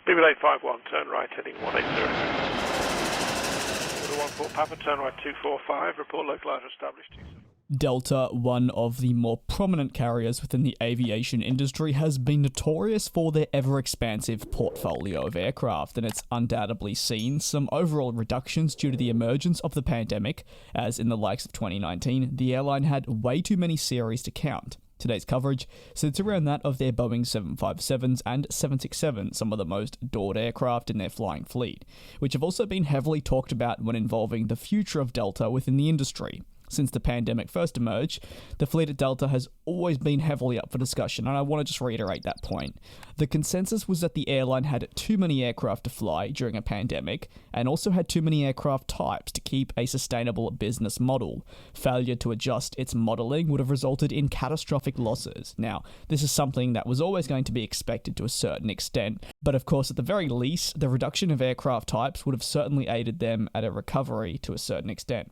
BB 851, turn right, heading 180. 14 Papa, turn right 245, report localizer established 27. Delta, one of the more prominent carriers within the aviation industry, has been notorious for their ever-expansive portfolio of aircraft, and it's undoubtedly seen some overall reductions due to the emergence of the pandemic, as in the likes of 2019, the airline had way too many series to count. Today's coverage sits around that of their Boeing 757s and 767s, some of the most adored aircraft in their flying fleet, which have also been heavily talked about when involving the future of Delta within the industry. Since the pandemic first emerged, the fleet at Delta has always been heavily up for discussion, and I want to just reiterate that point. The consensus was that the airline had too many aircraft to fly during a pandemic, and also had too many aircraft types to keep a sustainable business model. Failure to adjust its modelling would have resulted in catastrophic losses. Now, this is something that was always going to be expected to a certain extent, but of course, at the very least, the reduction of aircraft types would have certainly aided them at a recovery to a certain extent.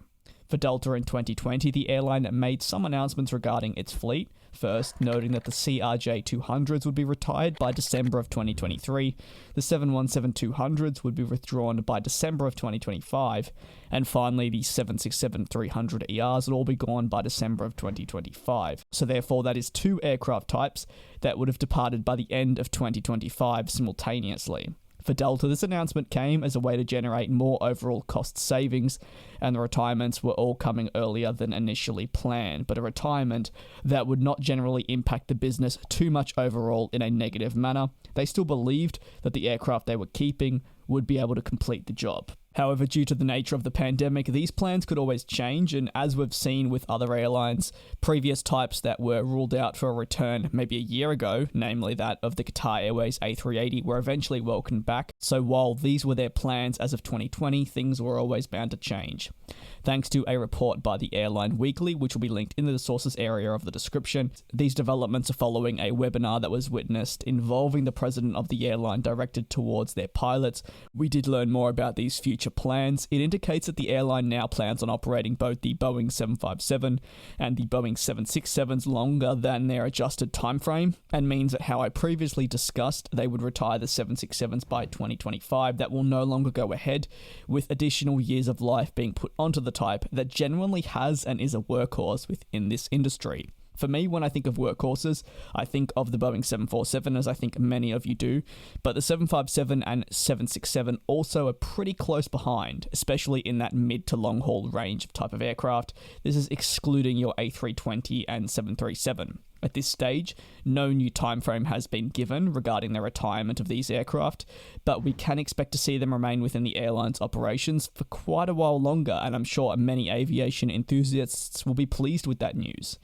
For Delta in 2020, the airline made some announcements regarding its fleet, first noting that the CRJ-200s would be retired by December of 2023, the 717-200s would be withdrawn by December of 2025, and finally the 767-300ERs would all be gone by December of 2025. So therefore, that is two aircraft types that would have departed by the end of 2025 simultaneously. For Delta, this announcement came as a way to generate more overall cost savings, and the retirements were all coming earlier than initially planned, but a retirement that would not generally impact the business too much overall in a negative manner. They still believed that the aircraft they were keeping would be able to complete the job. However, due to the nature of the pandemic, these plans could always change, and as we've seen with other airlines, previous types that were ruled out for a return maybe a year ago, namely that of the Qatar Airways A380, were eventually welcomed back. So while these were their plans as of 2020, things were always bound to change. Thanks to a report by the Airline Weekly, which will be linked in the sources area of the description, these developments are following a webinar that was witnessed involving the president of the airline directed towards their pilots. We did learn more about these future plans. It indicates that the airline now plans on operating both the Boeing 757 and the Boeing 767s longer than their adjusted timeframe, and means that how I previously discussed they would retire the 767s by 2025, that will no longer go ahead, with additional years of life being put onto the type that genuinely has and is a workhorse within this industry. For me, when I think of workhorses, I think of the Boeing 747, as I think many of you do, but the 757 and 767 also are pretty close behind, especially in that mid to long haul range of type of aircraft. This is excluding your A320 and 737. At this stage, no new time frame has been given regarding the retirement of these aircraft, but we can expect to see them remain within the airline's operations for quite a while longer, and I'm sure many aviation enthusiasts will be pleased with that news.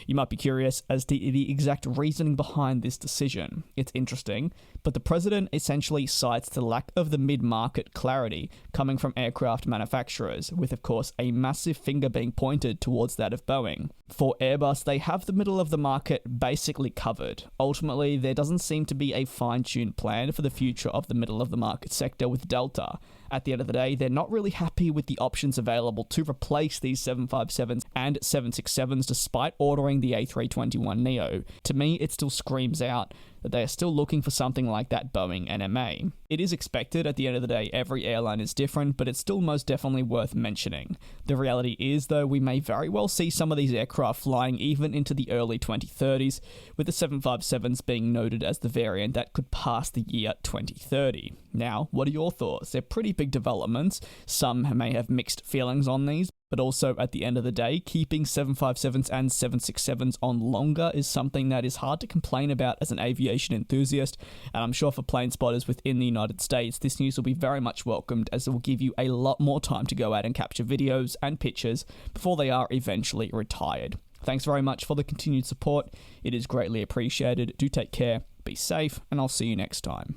You might be curious as to the exact reasoning behind this decision. It's interesting, but the president essentially cites the lack of the mid-market clarity coming from aircraft manufacturers, with of course a massive finger being pointed towards that of Boeing. For Airbus, they have the middle of the market basically covered. Ultimately, there doesn't seem to be a fine-tuned plan for the future of the middle of the market sector with Delta. At the end of the day, they're not really happy with the options available to replace these 757s and 767s despite ordering the A321neo. To me, it still screams out that they are still looking for something like that Boeing NMA. It is expected. At the end of the day, every airline is different, but it's still most definitely worth mentioning. The reality is, though, we may very well see some of these aircraft flying even into the early 2030s, with the 757s being noted as the variant that could pass the year 2030. Now, what are your thoughts? They're pretty big developments. Some may have mixed feelings on these, but also at the end of the day, keeping 757s and 767s on longer is something that is hard to complain about as an aviation enthusiast, and I'm sure for plane spotters within the United States, this news will be very much welcomed, as it will give you a lot more time to go out and capture videos and pictures before they are eventually retired. Thanks very much for the continued support. It is greatly appreciated. Do take care, be safe, and I'll see you next time.